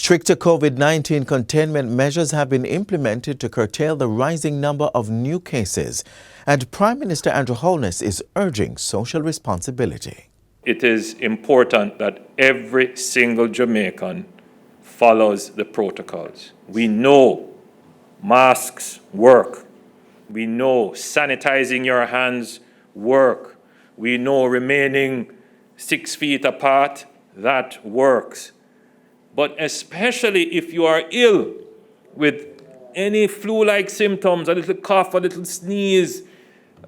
Stricter COVID-19 containment measures have been implemented to curtail the rising number of new cases, and Prime Minister Andrew Holness is urging social responsibility. It is important that every single Jamaican follows the protocols. We know masks work. We know sanitizing your hands work. We know remaining 6 feet apart, that works. But especially if you are ill with any flu-like symptoms, a little cough, a little sneeze,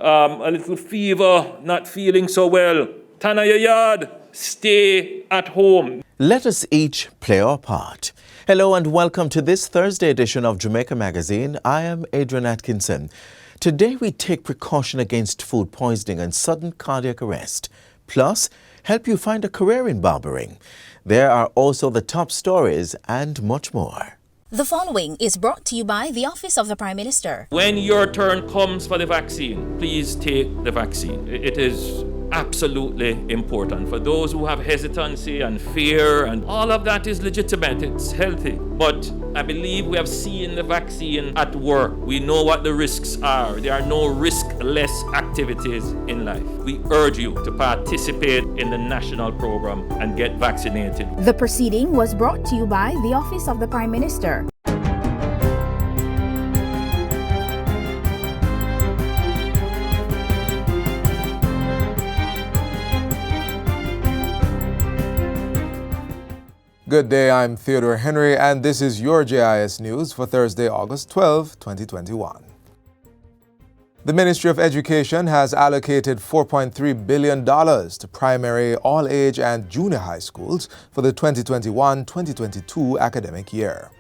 a little fever, not feeling so well, tana your yard, stay at home. Let us each play our part. Hello and welcome to this Thursday edition of Jamaica Magazine. I am Adrian Atkinson. Today we take precaution against food poisoning and sudden cardiac arrest. Plus, help you find a career in barbering. There are also the top stories and much more. The following is brought to you by the Office of the Prime Minister. When your turn comes for the vaccine, please take the vaccine. It is absolutely important. For those who have hesitancy and fear, and all of that is legitimate, it's healthy. But I believe we have seen the vaccine at work. We know what the risks are. There are no riskless activities in life. We urge you to participate in the national program and get vaccinated. The proceeding was brought to you by the Office of the Prime Minister. Good day, I'm Theodore Henry, and this is your JIS News for Thursday, August 12, 2021. The Ministry of Education has allocated $4.3 billion to primary, all-age, and junior high schools for the 2021-2022 academic year.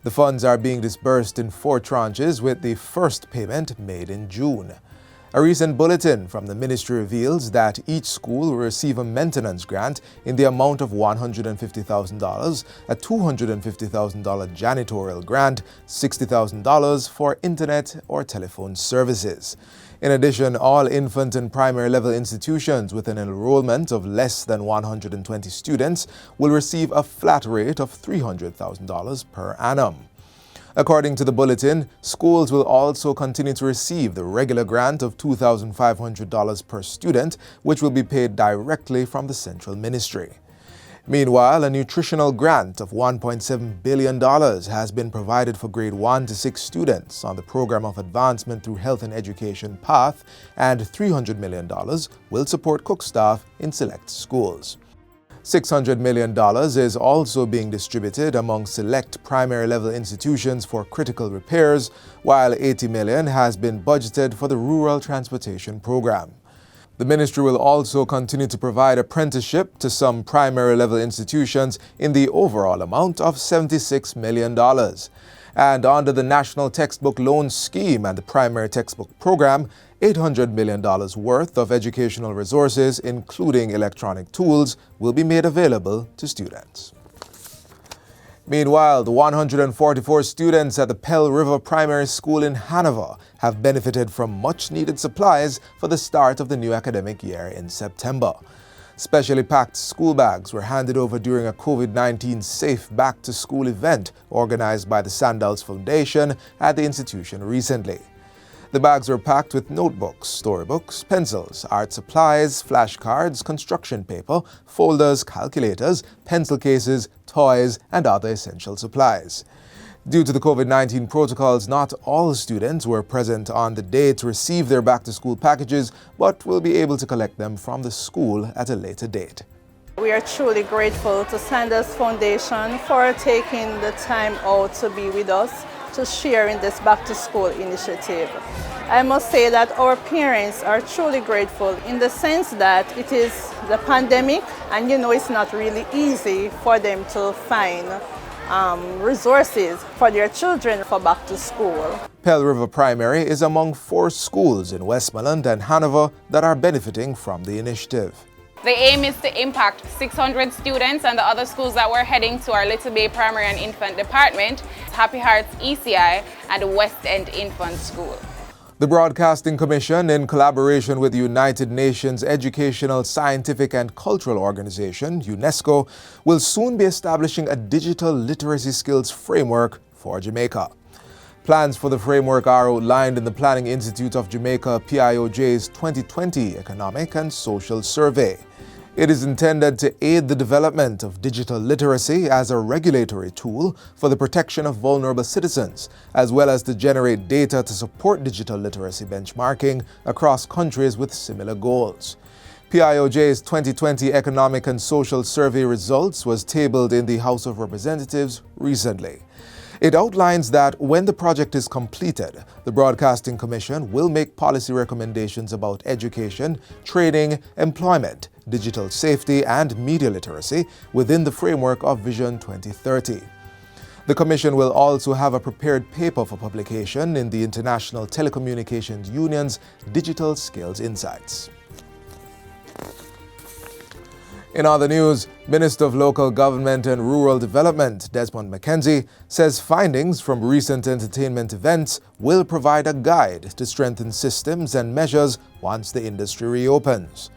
The funds are being disbursed in 4 tranches, with the first payment made in June. A recent bulletin from the ministry reveals that each school will receive a maintenance grant in the amount of $150,000, a $250,000 janitorial grant, $60,000 for internet or telephone services. In addition, all infant and primary level institutions with an enrollment of less than 120 students will receive a flat rate of $300,000 per annum. According to the bulletin, schools will also continue to receive the regular grant of $2,500 per student, which will be paid directly from the central ministry. Meanwhile, a nutritional grant of $1.7 billion has been provided for grade 1 to 6 students on the Program of Advancement Through Health and Education PATH, and $300 million will support cook staff in select schools. $600 million is also being distributed among select primary level institutions for critical repairs, while $80 million has been budgeted for the Rural Transportation Program. The ministry will also continue to provide apprenticeship to some primary level institutions in the overall amount of $76 million. And under the National Textbook Loan Scheme and the Primary Textbook Program, $800 million worth of educational resources, including electronic tools, will be made available to students. Meanwhile, the 144 students at the Pell River Primary School in Hanover have benefited from much-needed supplies for the start of the new academic year in September. Specially packed school bags were handed over during a COVID-19 safe back-to-school event organized by the Sandals Foundation at the institution recently. The bags were packed with notebooks, storybooks, pencils, art supplies, flashcards, construction paper, folders, calculators, pencil cases, toys, and other essential supplies. Due to the COVID-19 protocols, not all students were present on the day to receive their back-to-school packages, but will be able to collect them from the school at a later date. We are truly grateful to Sanders Foundation for taking the time out to be with us to share in this back-to-school initiative. I must say that our parents are truly grateful in the sense that it is the pandemic, and it's not really easy for them to find resources for their children for back to school. Pell River Primary is among 4 schools in Westmoreland and Hanover that are benefiting from the initiative. The aim is to impact 600 students, and the other schools that we're heading to are Little Bay Primary and Infant Department, Happy Hearts ECI, and West End Infant School. The Broadcasting Commission, in collaboration with the United Nations Educational, Scientific and Cultural Organization, UNESCO, will soon be establishing a digital literacy skills framework for Jamaica. Plans for the framework are outlined in the Planning Institute of Jamaica PIOJ's 2020 Economic and Social Survey. It is intended to aid the development of digital literacy as a regulatory tool for the protection of vulnerable citizens, as well as to generate data to support digital literacy benchmarking across countries with similar goals. PIOJ's 2020 Economic and Social Survey results was tabled in the House of Representatives recently. It outlines that when the project is completed, the Broadcasting Commission will make policy recommendations about education, training, employment, digital safety, and media literacy within the framework of Vision 2030. The Commission will also have a prepared paper for publication in the International Telecommunications Union's Digital Skills Insights. In other news, Minister of Local Government and Rural Development, Desmond McKenzie, says findings from recent entertainment events will provide a guide to strengthen systems and measures once the industry reopens.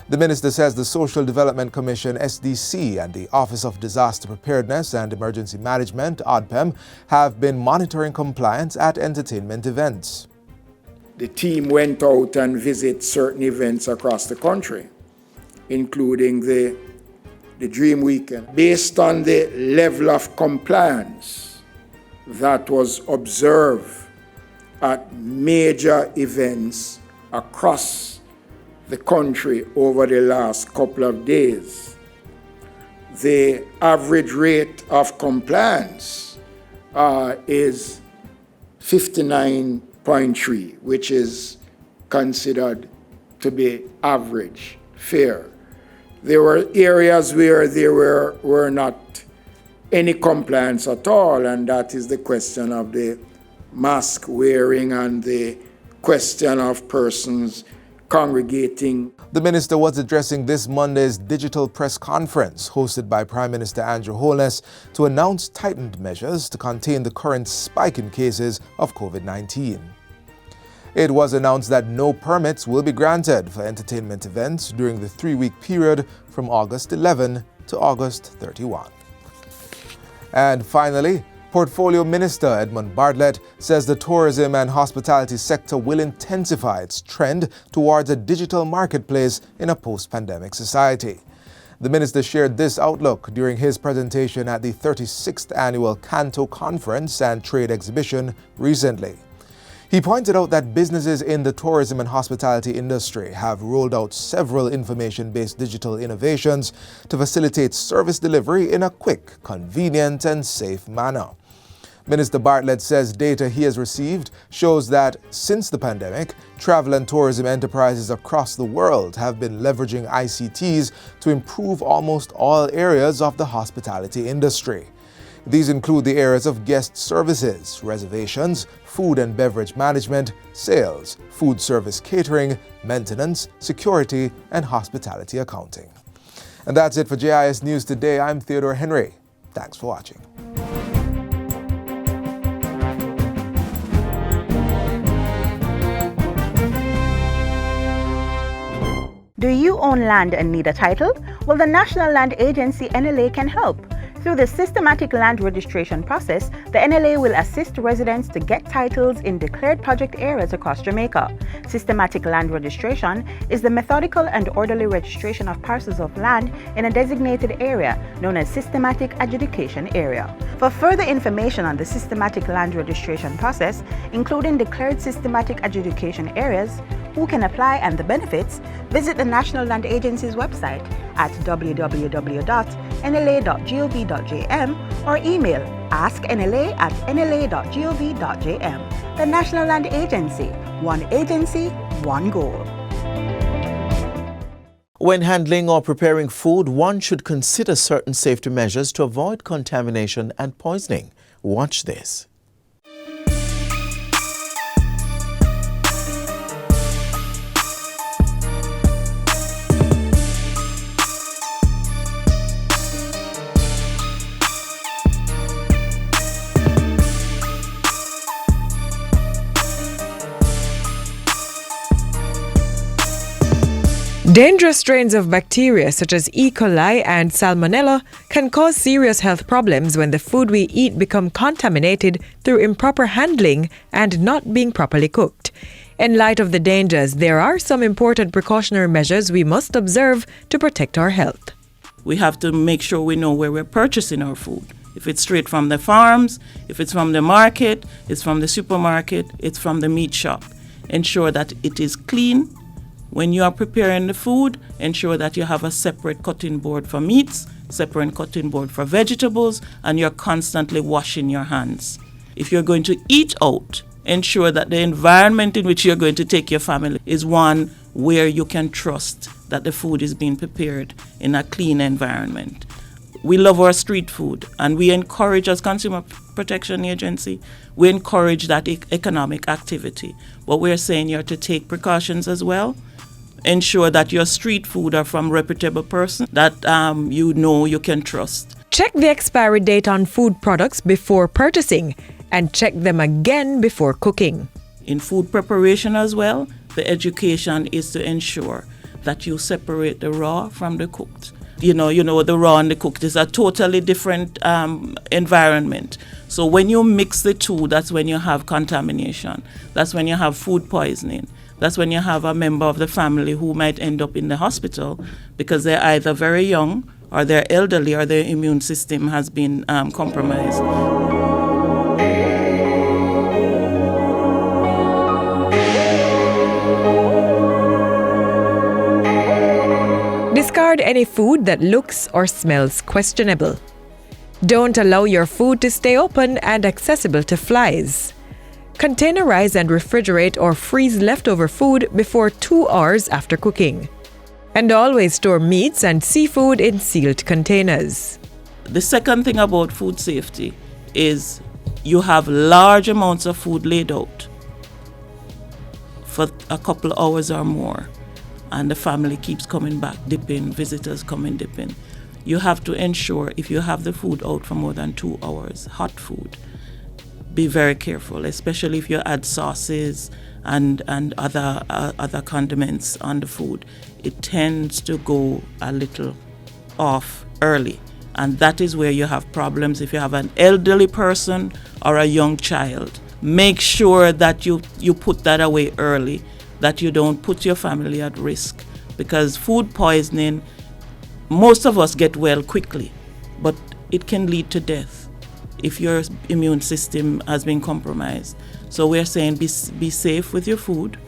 The minister says the Social Development Commission, SDC, and the Office of Disaster Preparedness and Emergency Management, ODPEM, have been monitoring compliance at entertainment events. The team went out and visited certain events across the country, including the Dream Weekend. Based on the level of compliance that was observed at major events across the country over the last couple of days, the average rate of compliance is 59.3, which is considered to be average, fair. There were areas where there were not any compliance at all, and that is the question of the mask wearing and the question of persons congregating. The minister was addressing this Monday's digital press conference hosted by Prime Minister Andrew Holness to announce tightened measures to contain the current spike in cases of COVID-19. It was announced that no permits will be granted for entertainment events during the 3-week period from August 11 to August 31. And finally, Portfolio Minister Edmund Bartlett says the tourism and hospitality sector will intensify its trend towards a digital marketplace in a post-pandemic society. The minister shared this outlook during his presentation at the 36th Annual Canto Conference and Trade Exhibition recently. He pointed out that businesses in the tourism and hospitality industry have rolled out several information-based digital innovations to facilitate service delivery in a quick, convenient, and safe manner. Minister Bartlett says data he has received shows that since the pandemic, travel and tourism enterprises across the world have been leveraging ICTs to improve almost all areas of the hospitality industry. These include the areas of guest services, reservations, food and beverage management, sales, food service catering, maintenance, security, and hospitality accounting. And that's it for JIS News Today. I'm Theodore Henry. Thanks for watching. Do you own land and need a title? Well, the National Land Agency NLA can help. Through the systematic land registration process, the NLA will assist residents to get titles in declared project areas across Jamaica. Systematic land registration is the methodical and orderly registration of parcels of land in a designated area known as systematic adjudication area. For further information on the systematic land registration process, including declared systematic adjudication areas, who can apply and the benefits, visit the National Land Agency's website at www.nla.gov.jm or email asknla@nla.gov.jm. The National Land Agency, one agency, one goal. When handling or preparing food, one should consider certain safety measures to avoid contamination and poisoning. Watch this. Dangerous strains of bacteria such as E. coli and Salmonella can cause serious health problems when the food we eat become contaminated through improper handling and not being properly cooked. In light of the dangers, there are some important precautionary measures we must observe to protect our health. We have to make sure we know where we're purchasing our food. If it's straight from the farms, if it's from the market, it's from the supermarket, it's from the meat shop. Ensure that it is clean. When you are preparing the food, ensure that you have a separate cutting board for meats, separate cutting board for vegetables, and you're constantly washing your hands. If you're going to eat out, ensure that the environment in which you're going to take your family is one where you can trust that the food is being prepared in a clean environment. We love our street food, and we encourage, as Consumer Protection Agency, we encourage that economic activity. But we're saying you're to take precautions as well. Ensure that your street food are from reputable person that you can trust. Check the expiry date on food products before purchasing and check them again before cooking. In food preparation as well, the education is to ensure that you separate the raw from the cooked. The raw and the cooked is a totally different environment. So when you mix the two, that's when you have contamination. That's when you have food poisoning. That's when you have a member of the family who might end up in the hospital because they're either very young or they're elderly or their immune system has been compromised. Discard any food that looks or smells questionable. Don't allow your food to stay open and accessible to flies. Containerize and refrigerate or freeze leftover food before 2 hours after cooking. And always store meats and seafood in sealed containers. The second thing about food safety is you have large amounts of food laid out for a couple of hours or more, and the family keeps coming back, dipping, visitors coming, dipping. You have to ensure if you have the food out for more than 2 hours, hot food, be very careful, especially if you add sauces and other condiments on the food. It tends to go a little off early, and that is where you have problems if you have an elderly person or a young child. Make sure that you put that away early, that you don't put your family at risk, because food poisoning, most of us get well quickly, but it can lead to death if your immune system has been compromised. So we're saying be safe with your food.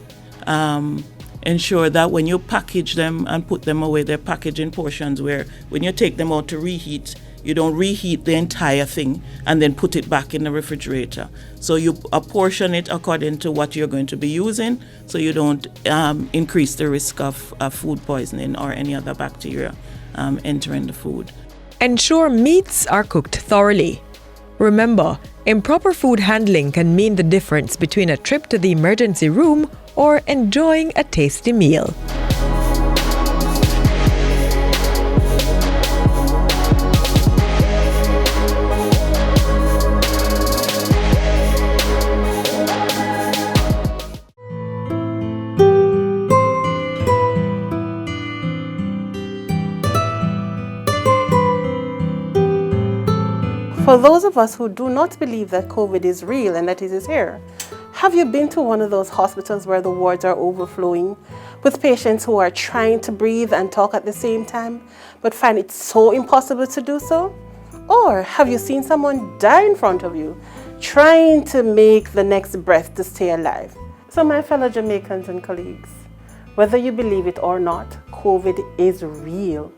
Ensure that when you package them and put them away, they're packaged in portions where when you take them out to reheat, you don't reheat the entire thing and then put it back in the refrigerator. So you apportion it according to what you're going to be using, so you don't increase the risk of food poisoning or any other bacteria entering the food. Ensure meats are cooked thoroughly. Remember, improper food handling can mean the difference between a trip to the emergency room or enjoying a tasty meal. For those of us who do not believe that COVID is real and that it is here, have you been to one of those hospitals where the wards are overflowing with patients who are trying to breathe and talk at the same time, but find it so impossible to do so? Or have you seen someone die in front of you, trying to make the next breath to stay alive? So my fellow Jamaicans and colleagues, whether you believe it or not, COVID is real.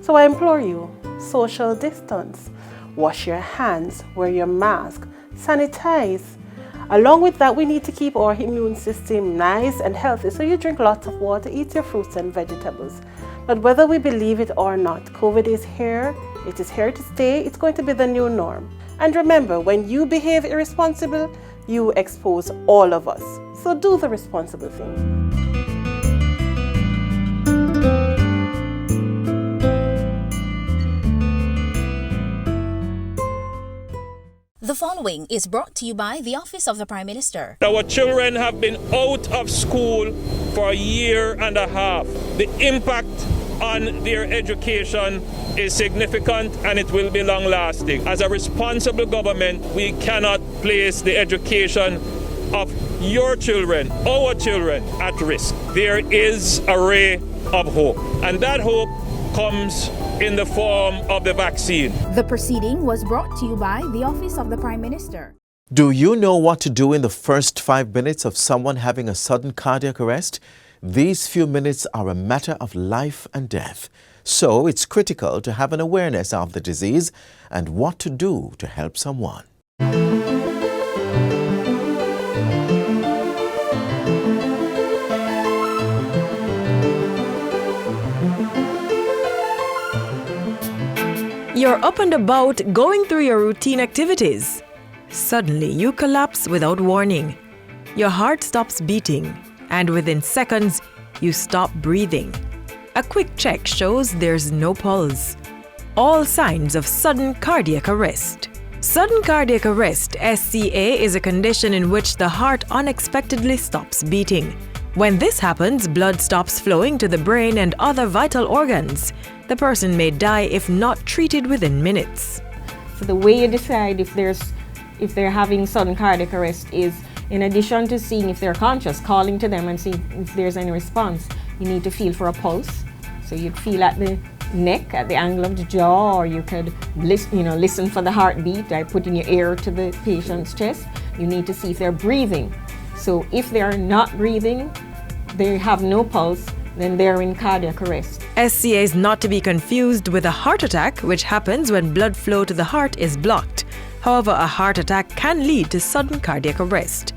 So I implore you, social distance. Wash your hands, wear your mask, sanitize. Along with that, we need to keep our immune system nice and healthy, so you drink lots of water, eat your fruits and vegetables. But whether we believe it or not, COVID is here, it is here to stay, it's going to be the new norm. And remember, when you behave irresponsible, you expose all of us. So do the responsible thing. The following following is brought to you by the Office of the Prime Minister. Our children have been out of school for a year and a half. The impact on their education is significant and it will be long-lasting. As a responsible government, we cannot place the education of your children, our children, at risk. There is a ray of hope, and that hope comes in the form of the vaccine. The proceeding was brought to you by the Office of the Prime Minister. Do you know what to do in the first 5 minutes of someone having a sudden cardiac arrest? These few minutes are a matter of life and death. So it's critical to have an awareness of the disease and what to do to help someone. You're up and about, going through your routine activities. Suddenly, you collapse without warning. Your heart stops beating, and within seconds, you stop breathing. A quick check shows there's no pulse. All signs of sudden cardiac arrest. Sudden cardiac arrest, SCA, is a condition in which the heart unexpectedly stops beating. When this happens, blood stops flowing to the brain and other vital organs. The person may die if not treated within minutes. So the way you decide if they're having sudden cardiac arrest is, in addition to seeing if they're conscious, calling to them and seeing if there's any response, you need to feel for a pulse. So you'd feel at the neck, at the angle of the jaw, or you could listen for the heartbeat by putting your ear to the patient's chest. You need to see if they're breathing. So if they're not breathing, they have no pulse, then they're in cardiac arrest. SCA is not to be confused with a heart attack, which happens when blood flow to the heart is blocked. However, a heart attack can lead to sudden cardiac arrest.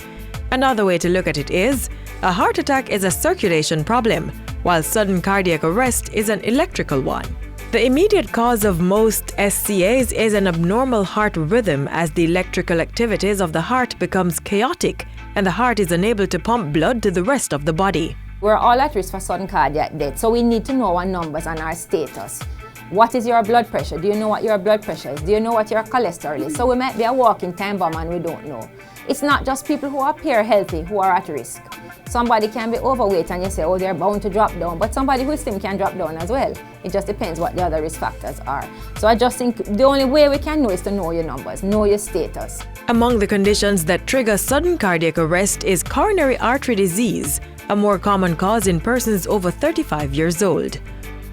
Another way to look at it is, a heart attack is a circulation problem, while sudden cardiac arrest is an electrical one. The immediate cause of most SCAs is an abnormal heart rhythm as the electrical activities of the heart becomes chaotic and the heart is unable to pump blood to the rest of the body. We're all at risk for sudden cardiac death, so we need to know our numbers and our status. What is your blood pressure? Do you know what your blood pressure is? Do you know what your cholesterol is? So we might be a walking time bomb and we don't know. It's not just people who appear healthy who are at risk. Somebody can be overweight and you say, oh, they're bound to drop down, but somebody who is slim can drop down as well. It just depends what the other risk factors are. So I just think the only way we can know is to know your numbers, know your status. Among the conditions that trigger sudden cardiac arrest is coronary artery disease, a more common cause in persons over 35 years old.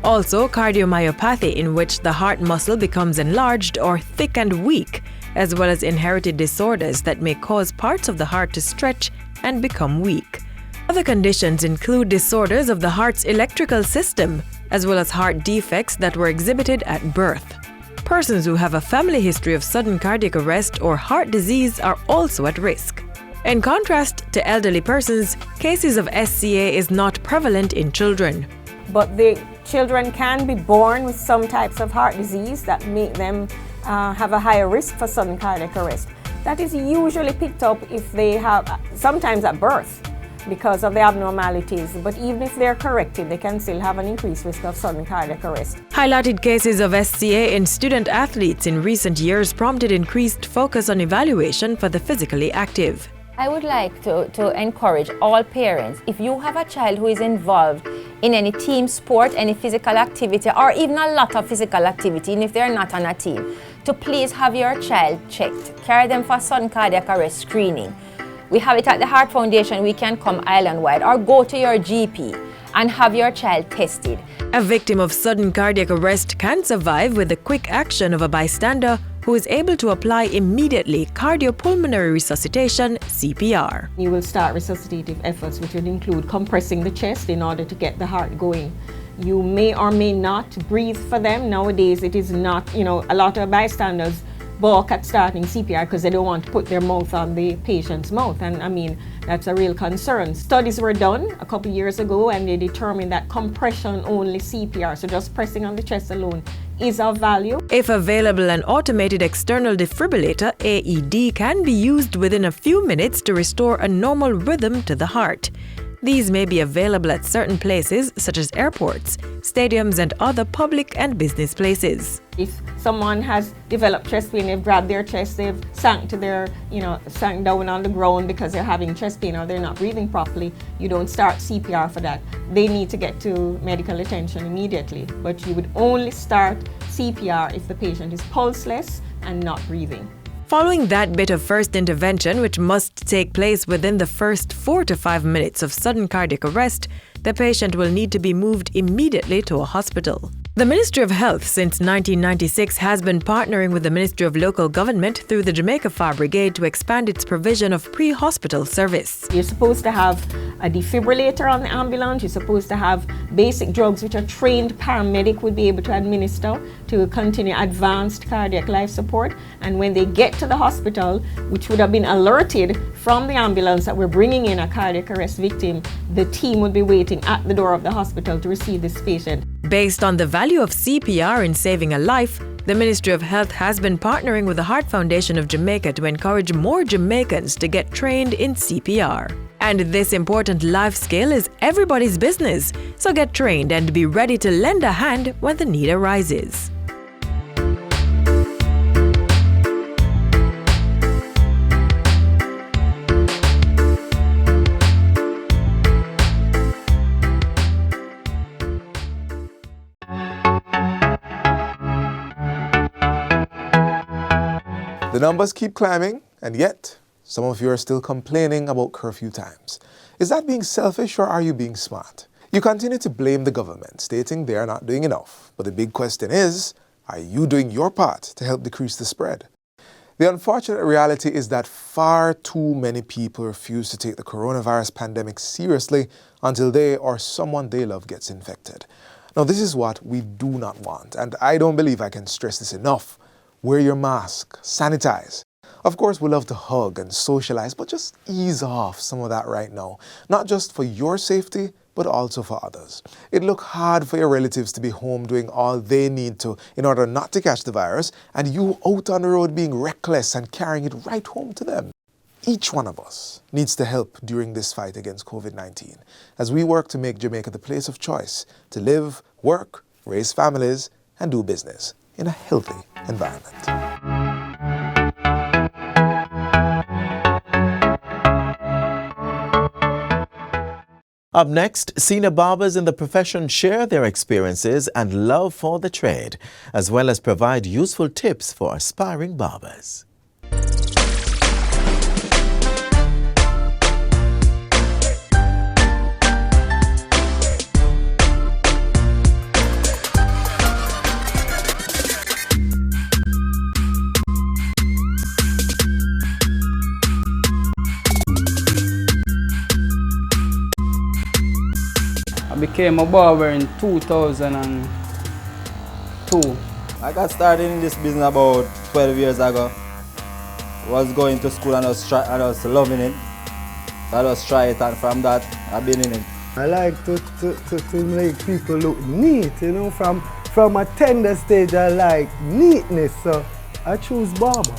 Also, cardiomyopathy, in which the heart muscle becomes enlarged or thick and weak, as well as inherited disorders that may cause parts of the heart to stretch and become weak. Other conditions include disorders of the heart's electrical system, as well as heart defects that were exhibited at birth. Persons who have a family history of sudden cardiac arrest or heart disease are also at risk. In contrast to elderly persons, cases of SCA is not prevalent in children. But the children can be born with some types of heart disease that make them have a higher risk for sudden cardiac arrest. That is usually picked up if they have, sometimes at birth, because of the abnormalities. But even if they're corrected, they can still have an increased risk of sudden cardiac arrest. Highlighted cases of SCA in student athletes in recent years prompted increased focus on evaluation for the physically active. I would like to encourage all parents, if you have a child who is involved in any team sport, any physical activity, or even a lot of physical activity, and if they're not on a team, to please have your child checked. Carry them for sudden cardiac arrest screening. We have it at the Heart Foundation. We can come island-wide, or go to your GP and have your child tested. A victim of sudden cardiac arrest can survive with the quick action of a bystander who is able to apply immediately cardiopulmonary resuscitation, CPR. You will start resuscitative efforts, which would include compressing the chest in order to get the heart going. You may or may not breathe for them. Nowadays, it is not, a lot of bystanders balk at starting CPR because they don't want to put their mouth on the patient's mouth. And that's a real concern. Studies were done a couple years ago and they determined that compression only CPR, so just pressing on the chest alone, is of value. If available, an automated external defibrillator, AED, can be used within a few minutes to restore a normal rhythm to the heart. These may be available at certain places such as airports, stadiums, and other public and business places. If someone has developed chest pain, they've grabbed their chest, they've sank down on the ground because they're having chest pain or they're not breathing properly, you don't start CPR for that. They need to get to medical attention immediately. But you would only start CPR if the patient is pulseless and not breathing. Following that bit of first intervention, which must take place within the first 4 to 5 minutes of sudden cardiac arrest, the patient will need to be moved immediately to a hospital. The Ministry of Health since 1996 has been partnering with the Ministry of Local Government through the Jamaica Fire Brigade to expand its provision of pre-hospital service. You're supposed to have a defibrillator on the ambulance. You're supposed to have basic drugs which a trained paramedic would be able to administer to continue advanced cardiac life support. And when they get to the hospital, which would have been alerted from the ambulance that we're bringing in a cardiac arrest victim, the team would be waiting at the door of the hospital to receive this patient. Based on the value of CPR in saving a life, the Ministry of Health has been partnering with the Heart Foundation of Jamaica to encourage more Jamaicans to get trained in CPR. And this important life skill is everybody's business, so get trained and be ready to lend a hand when the need arises. The numbers keep climbing, and yet some of you are still complaining about curfew times. Is that being selfish or are you being smart? You continue to blame the government, stating they are not doing enough. But the big question is, are you doing your part to help decrease the spread? The unfortunate reality is that far too many people refuse to take the coronavirus pandemic seriously until they or someone they love gets infected. Now, this is what we do not want, and I don't believe I can stress this enough. Wear your mask, sanitize. Of course, we love to hug and socialize, but just ease off some of that right now. Not just for your safety, but also for others. It look hard for your relatives to be home doing all they need to in order not to catch the virus, and you out on the road being reckless and carrying it right home to them. Each one of us needs to help during this fight against COVID-19 as we work to make Jamaica the place of choice to live, work, raise families, and do business in a healthy environment. Up next, senior barbers in the profession share their experiences and love for the trade, as well as provide useful tips for aspiring barbers. I became a barber in 2002. I got started in this business about 12 years ago. Was going to school and I was loving it. I just try it, and from that I've been in it. I like to make people look neat, you know, from a tender stage I like neatness, so I choose barber.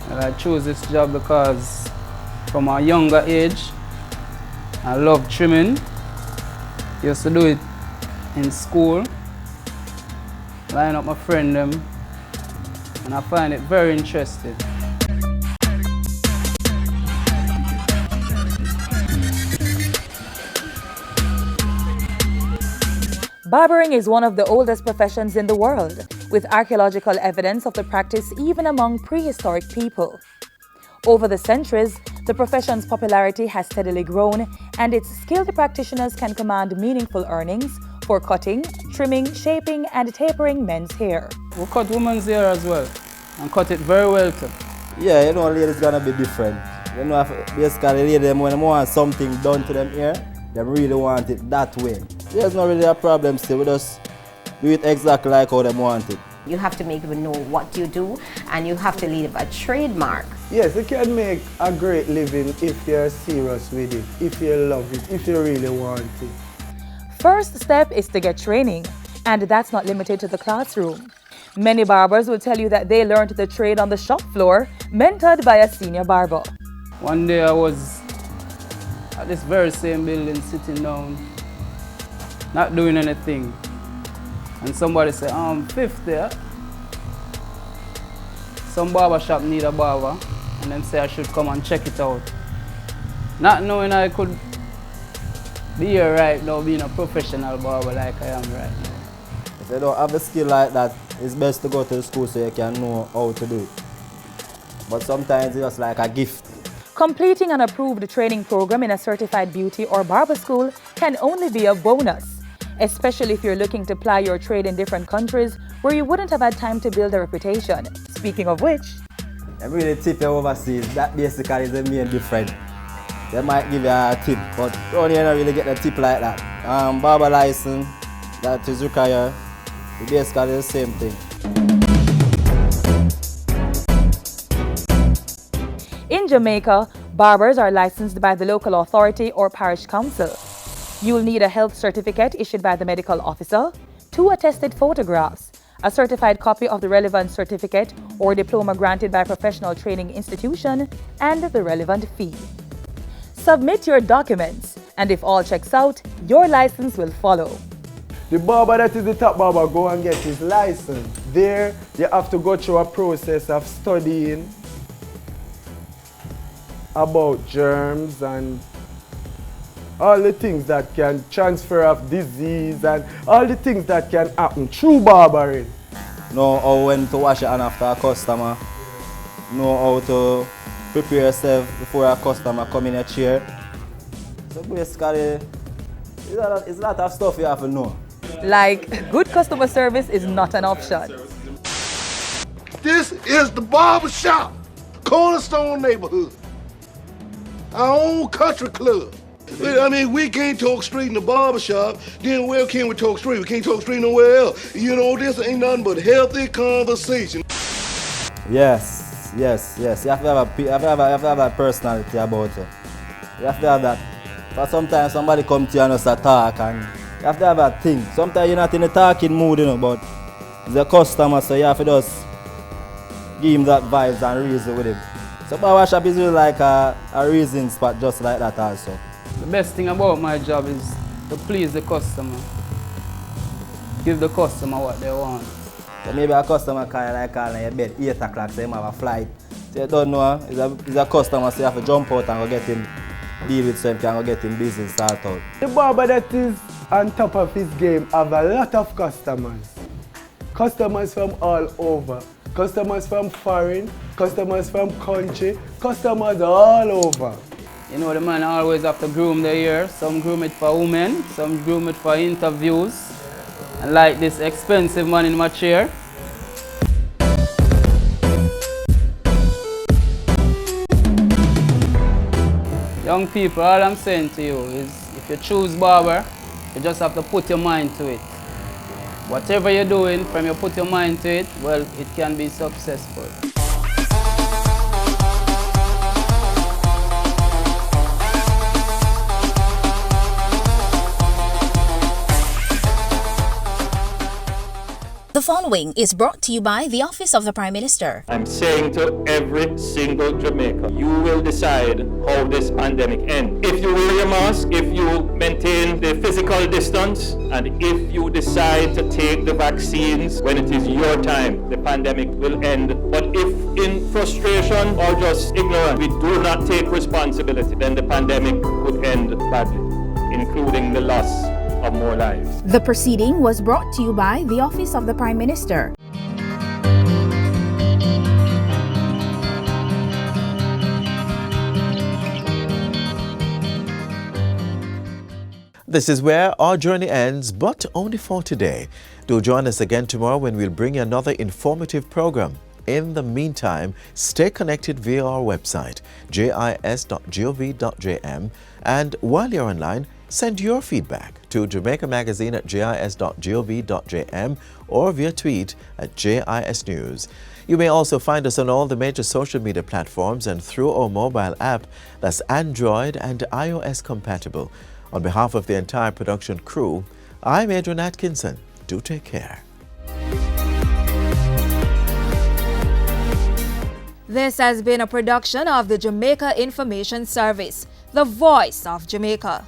And I chose this job because from a younger age I love trimming. Used to do it in school, line up my friend them, and I find it very interesting. Barbering is one of the oldest professions in the world, with archaeological evidence of the practice even among prehistoric people. Over the centuries, the profession's popularity has steadily grown, and its skilled practitioners can command meaningful earnings for cutting, trimming, shaping, and tapering men's hair. We cut women's hair as well, and cut it very well too. Yeah, you know, ladies gonna be different. You know, basically, ladies, when they want something done to them hair, they really want it that way. There's not really a problem still, we just do it exactly like how they want it. You have to make people know what you do, and you have to leave a trademark. Yes, you can make a great living if you're serious with it, if you love it, if you really want it. First step is to get training, and that's not limited to the classroom. Many barbers will tell you that they learned the trade on the shop floor, mentored by a senior barber. One day I was at this very same building sitting down, not doing anything. And somebody say, 50. Some barber shop need a barber, and then say I should come and check it out. Not knowing I could be here right now being a professional barber like I am right now. If you don't have a skill like that, it's best to go to the school so you can know how to do it. But sometimes it's just like a gift. Completing an approved training program in a certified beauty or barber school can only be a bonus, especially if you're looking to ply your trade in different countries where you wouldn't have had time to build a reputation. Speaking of which, I really tip you overseas. That basically is the main difference. They might give you a tip, but around here you don't really get a tip like that. Barber license, that is required. It's basically the same thing. in Jamaica, barbers are licensed by the local authority or parish council. You'll need a health certificate issued by the medical officer, 2 attested photographs, a certified copy of the relevant certificate or diploma granted by a professional training institution, and the relevant fee. Submit your documents, and if all checks out, your license will follow. The barber that is the top barber go and get his license. There, you have to go through a process of studying about germs and all the things that can transfer of disease and all the things that can happen through barbering. Know how when to wash your hand after a customer. Know how to prepare yourself before a customer come in your chair. So basically, it's a lot of stuff you have to know. Like, good customer service is not an option. This is the barber shop, Cornerstone neighborhood. Our own country club. I mean, we can't talk street in the barber shop, then where can we talk street? We can't talk street nowhere else. You know, this ain't nothing but healthy conversation. Yes. You have to have a personality about it. You have to have that. But sometimes somebody come to you and just talk, and you have to have that thing. Sometimes you're not in the talking mood, you know, but it's a customer, so you have to just give him that vibes and reason with him. So barber shop is really like a reason spot just like that also. The best thing about my job is to please the customer. Give the customer what they want. So maybe a customer call in your bed 8 o'clock, so you have a flight. So you don't know, it's a customer, so you have to jump out and go get him, deal with him, can go get him busy, start out. The barber that is on top of his game have a lot of customers. Customers from all over. Customers from foreign, customers from country, customers all over. You know, the man always have to groom the hair. Some groom it for women, some groom it for interviews. And like this expensive man in my chair. Young people, all I'm saying to you is if you choose barber, you just have to put your mind to it. Whatever you're doing, from you put your mind to it, well, it can be successful. The following is brought to you by the Office of the Prime Minister. I'm saying to every single Jamaican, you will decide how this pandemic ends. If you wear your mask, if you maintain the physical distance, and if you decide to take the vaccines when it is your time, the pandemic will end. But if in frustration or just ignorance, we do not take responsibility, then the pandemic could end badly, including the loss of more lives. The proceeding was brought to you by the Office of the Prime Minister. This is where our journey ends, but only for today. Do join us again tomorrow when we'll bring you another informative program. In the meantime, stay connected via our website, jis.gov.jm, and while you're online, send your feedback to Jamaica Magazine at jis.gov.jm or via tweet at JIS News. You may also find us on all the major social media platforms and through our mobile app that's Android and iOS compatible. On behalf of the entire production crew, I'm Adrian Atkinson. Do take care. This has been a production of the Jamaica Information Service, the voice of Jamaica.